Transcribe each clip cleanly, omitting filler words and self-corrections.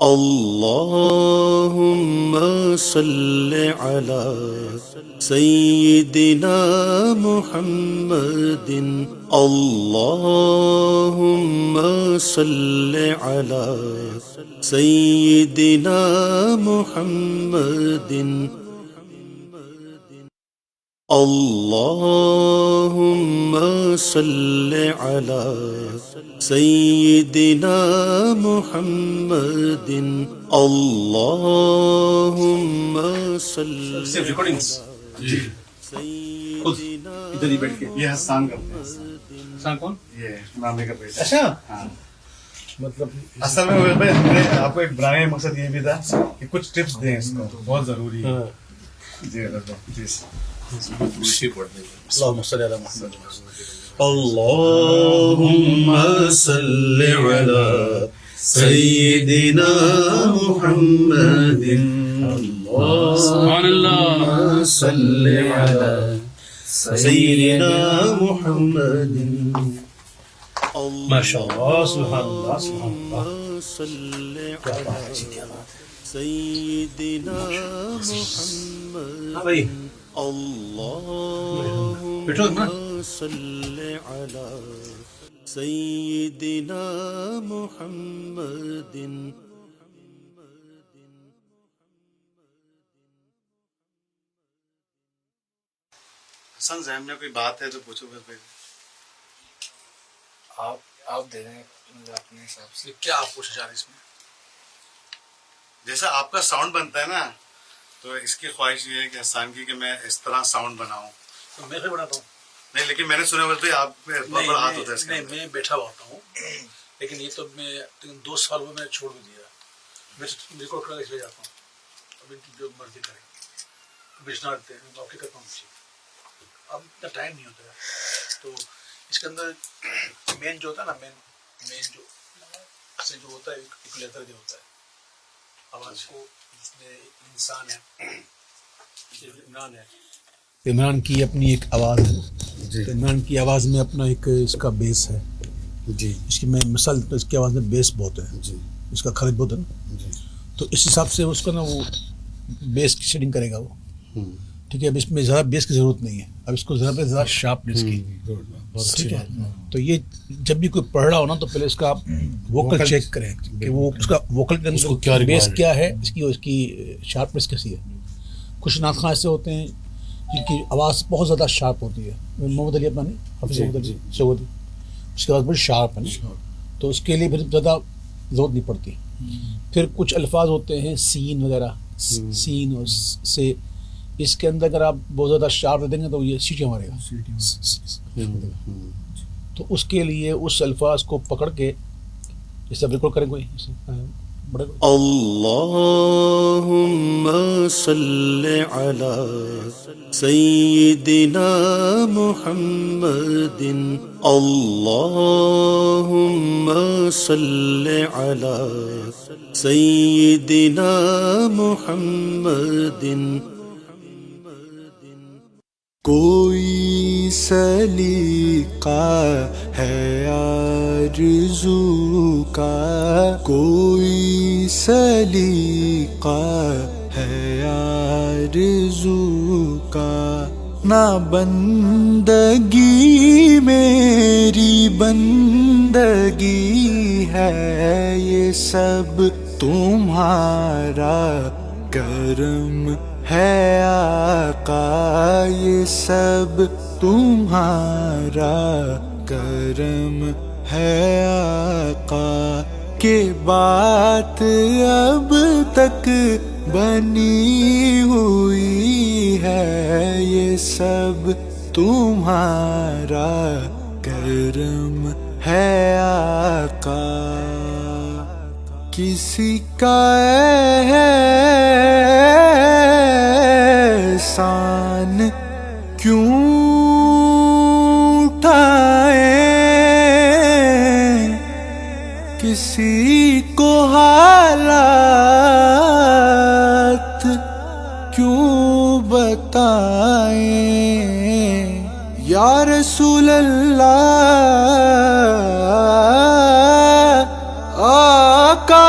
اللهم صل على سيدنا محمد. اللهم صل على سيدنا محمد. اللهم صل على سيدنا محمد. اللهم صل صرف ریکارڈنگس جی خود ادھر ہی بیٹھ کے یہ حسان کرتے ہیں. حسان کون؟ یہ مامے کا بیٹا. اچھا ہاں مطلب اصل میں وہیل بھائی ہم نے آپ کو ایک بنانے کا مقصد یہ بھی تھا کہ کچھ ٹپس دیں اس کو، بہت ضروری ہے. جی حضرت جی اللهم صل على محمد. اللهم صل على سيدنا محمد. سبحان اللہ. اللهم صل على سيدنا محمد. ما شاء اللہ. سبحان اللہ سبحان اللہ. صل على سيدنا محمد. ہاں بھائی بیٹھو نا. اللهم صل على سيدنا محمد. حسن ذہن میں کوئی بات ہے تو پوچھو بھائی. آپ دے دیں اپنے حساب سے. کیا آپ پوچھنا چاہ رہے ہیں اس میں؟ جیسا آپ کا ساؤنڈ بنتا ہے نا، تو اس کی خواہش یہ ہے کہ حسان کی کہ میں اس طرح ساؤنڈ بناؤں. تو میں سے بناتا ہوں. نہیں لیکن میں نے سنا بولتے آپ میں بڑا ہاتھ ہوتا ہے اس کے نہیں اندر. میں بیٹھا ہوا ہوتا ہوں، لیکن یہ تو میں 2 سال میں نے چھوڑ بھی دیا. میں ریکارڈ کرا کے چلے جاتا ہوں. اب ان کی جو مرضی کریں. بچنا دیتے ہیں واقعی کرتا ہوں. اب اتنا ٹائم نہیں ہوتا ہے. تو اس کے اندر مین جو ہوتا ہے نا، مین جو ہوتا ہے ایکولیٹر جو ہوتا ہے آواز کو، جس میں انسان ہے، عمران کی اپنی ایک آواز ہے. تو عمران کی آواز میں اپنا ایک اس کا بیس ہے جی اس کی. میں مثال اس کی آواز میں بیس بہت ہے جی اس کا خرچ بہت ہے نا. جی تو اس حساب سے اس کا نا وہ بیس کی شیڈنگ کرے گا وہ. ٹھیک ہے. اب اس میں زیادہ بیس کی ضرورت نہیں ہے. اب اس کو زیادہ شارپنیس کی. ٹھیک ہے. تو یہ جب بھی کوئی پڑھ رہا ہو نا تو پہلے اس کا آپ ووکل چیک کریں کہ وہ اس کا ووکل کے اندر بیس کیا ہے، اس کی شارپنیس کیسی ہے. کچھ نعت خواں ایسے ہوتے ہیں جن کی آواز بہت زیادہ شارپ ہوتی ہے. محمد علی اپنا نہیں، حافظ محمد علی سعودی، اس کی آواز بڑی شارپ ہے نا. تو اس کے لیے پھر زیادہ ضرورت نہیں پڑتی. پھر کچھ الفاظ ہوتے ہیں سین وغیرہ، سین اور سے، اس کے اندر اگر آپ بہت زیادہ شارپ دیں گے تو یہ سیٹیاں مارے گا. تو اس کے لیے اس الفاظ کو پکڑ کے جیسے اب ریکارڈ کریں کوئی بڑے اللهم صل على سيدنا محمد. اللهم صل على سيدنا محمد. کوئی سلیقہ ہے آرزو کا، کوئی سلیقہ ہے آرزو کا، نہ بندگی میری بندگی ہے، یہ سب تمہارا کرم ہے آقا، یہ سب تمہارا کرم ہے آقا، کہ بات اب تک بنی ہوئی ہے، یہ سب تمہارا کرم ہے آقا. کسی کا احسان کیوں اٹھائیں، کسی کو حالات کیوں بتائیں. یا رسول اللہ آقا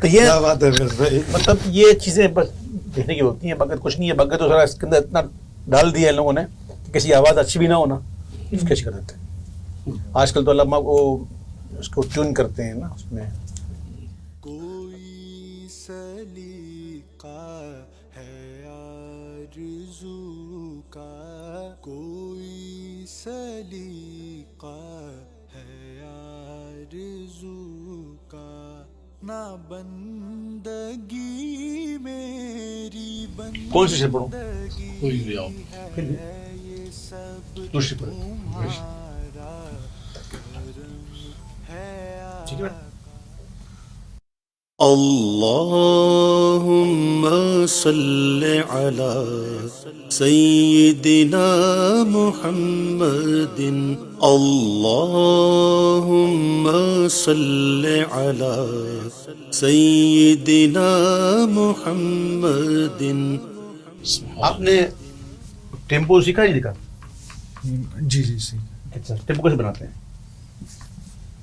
تو یہ کیا بات ہے بھائی. مطلب یہ چیزیں بس دیکھنے کی ہوتی ہیں، باقی کچھ نہیں ہے. باقی تو ذرا اس کے اندر اتنا ڈال دیا ہے لوگوں نے کہ کسی آواز اچھی بھی نہ ہونا اسکیچ کر دیتے ہیں. آج کل تو اللہ وہ اس کو ٹیون کرتے ہیں نا اس میں. کوئی سلیقہ ہے آرزو کا، کوئی سلیقہ ہے آرزو کا، نہ بندگی میری کون سی شعر پڑھوں؟ کوئی بھی آؤ. ہے یہ سب دوسری پڑھ. تمہارا کرم ہے ٹھیک ہے. اللهم صل على سيدنا محمد، اللهم صل على سيدنا محمد. آپ نے ٹیمپو سیکھا نہیں دکھا؟ جی جی صحیح. اچھا ٹیمپو کیسے بناتے ہیں؟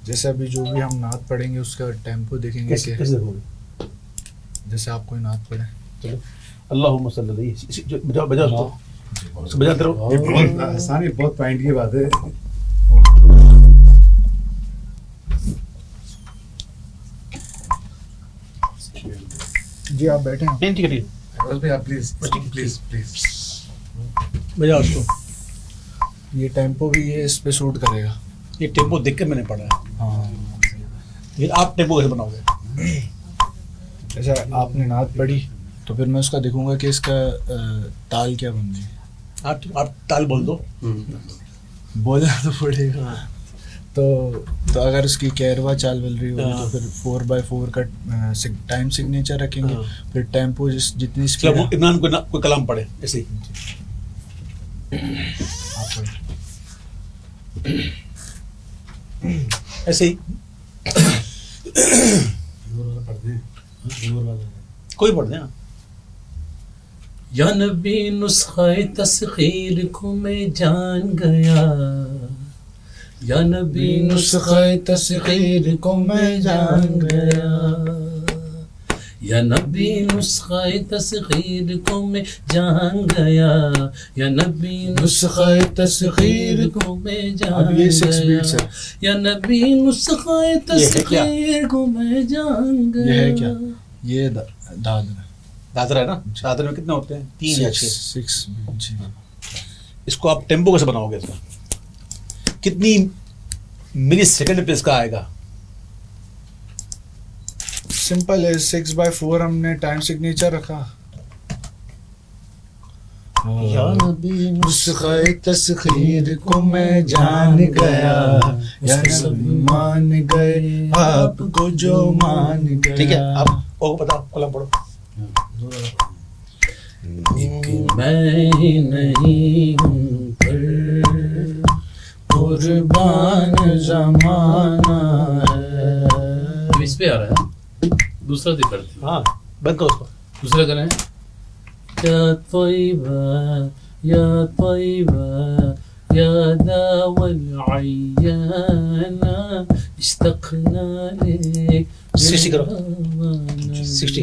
جیسے ابھی جو بھی ہم نعت پڑھیں گے اس کا ٹیمپو دیکھیں گے کہ کیسے ہوگی؟ جیسے آپ کوئی نعت پڑھیں. چلو اللہم صلی اللہ بجاؤ بجاؤ اس کو بجاتے رہو. یہ بہت آسان ہے، بہت پوائنٹ کی بات ہے. جی آپ بیٹھیں. نہیں ٹھیک ہے ٹھیک ہے پلیز پلیز پلیز. بجاؤ اس کو. یہ ٹیمپو بھی یہ اس پہ سوٹ کرے گا. یہ ٹیمپو دیکھ کے میں نے پڑھا ہے. ہاں یہ آپ ٹیمپو کیسے بناؤ گے؟ جیسے آپ نے نعت پڑھی تو پھر میں اس کا دیکھوں گا کہ اس کا تال کیا بن رہی ہے. آپ تال بول دو. بولنا تو پڑے گا. تو اگر اس کی کیروا چال بل رہی ہوگی تو پھر 4/4 کا ٹائم سگنیچر رکھیں گے. پھر ٹیمپو جتنی اسپیڈ. عمران کوئی کلام پڑھے ایسے ہی. ایسے ہی کوئی پڑھ دیں. یا نبی نسخہ تسخیر کو میں جان گیا، یا نبی نسخہ تسخیر کو میں جان گیا، یا نبی نسخہ تسخیر کو میں جان گیا، یا نبی نسخہ تسخیر کو میں جان گیا، یا نبی نسخہ تسخیر کو میں جان گیا. یہ ہے کیا؟ یہ دادر. دادر ہے نا. دادر میں کتنے ہوتے ہیں؟ 3 یا 6. 6. جی. اس کو آپ ٹیمپو کیسے بناؤ گے؟ اس کا کتنی ملی سیکنڈ پہ اس کا آئے گا؟ سمپل ہے. 6/4 ہم نے ٹائم سگنیچر رکھا. یا نبی نسخہ تسخیر کو میں جان گیا، یا نبی مان گئے آپ کو جو مان گیا. ٹھیک ہے. آپ وہ بتاؤ کلام پڑھو. میں نہیں ہوں پر قربان زمانہ ہے. اس پہ آ رہا ہے. دوسرا بھی کرتے ہیں. ہاں بند کرو اس کو. دوسرا کریں. یا طیبہ یا طیبہ یا داوى العیان اشتقنا لك 60 کرو. 60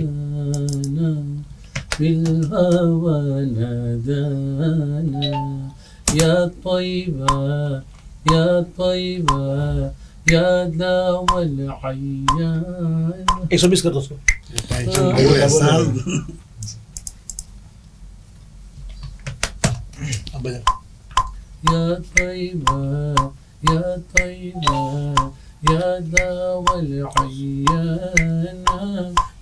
بالهوى نادانا يا طيبة يا طيبة يا داوى العيان 120 کر دو اس کو. اب بجا. يا طيبة يا طيبة يا داوى العيان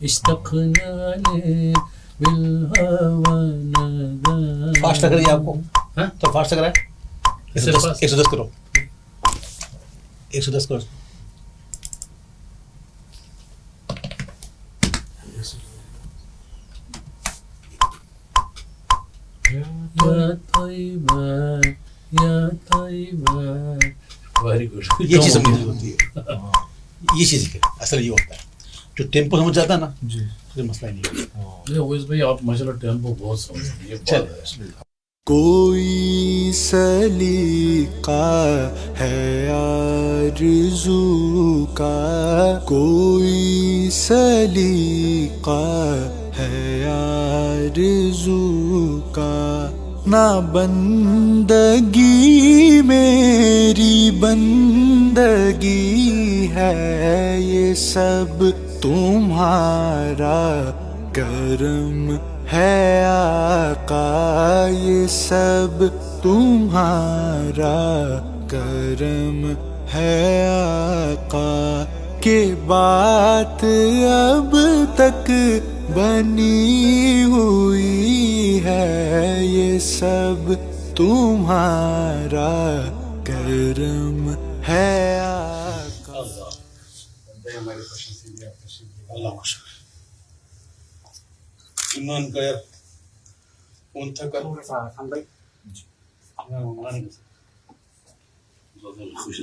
اشتقنا لك بالهوى نادى. فاسٹ لگ رہی ہے آپ کو؟ ہاں؟ تو فاسٹ لگ رہا ہے. 110 کرو. 110 کرو. يا طيبة يا طيبة. Very good. یہ چیز سمجھنی ہوتی ہے. یہ چیز ہے اصل یہ ہوتا ہے. جو ٹیمپو سمجھ جاتا ہے نا جی پھر مسئلہ ہی نہیں ہے. اویس بھائی آپ ماشاء اللہ ٹیمپو بہت سمجھتے ہیں. کوئی سلیقہ ہے آرزو کا، کوئی سلیقہ ہے آرزو کا، نہ بندگی میری بندگی ہے، یہ سب تمہارا کرم ہے آقا، یہ سب تمہارا کرم ہے آقا، کہ بات اب تک بنی ہوئی ہے، یہ سب تمہارا کرم ہے آقا. اللہ خوش. ایمان کا یار فون تھا کر خان بھائی. خوش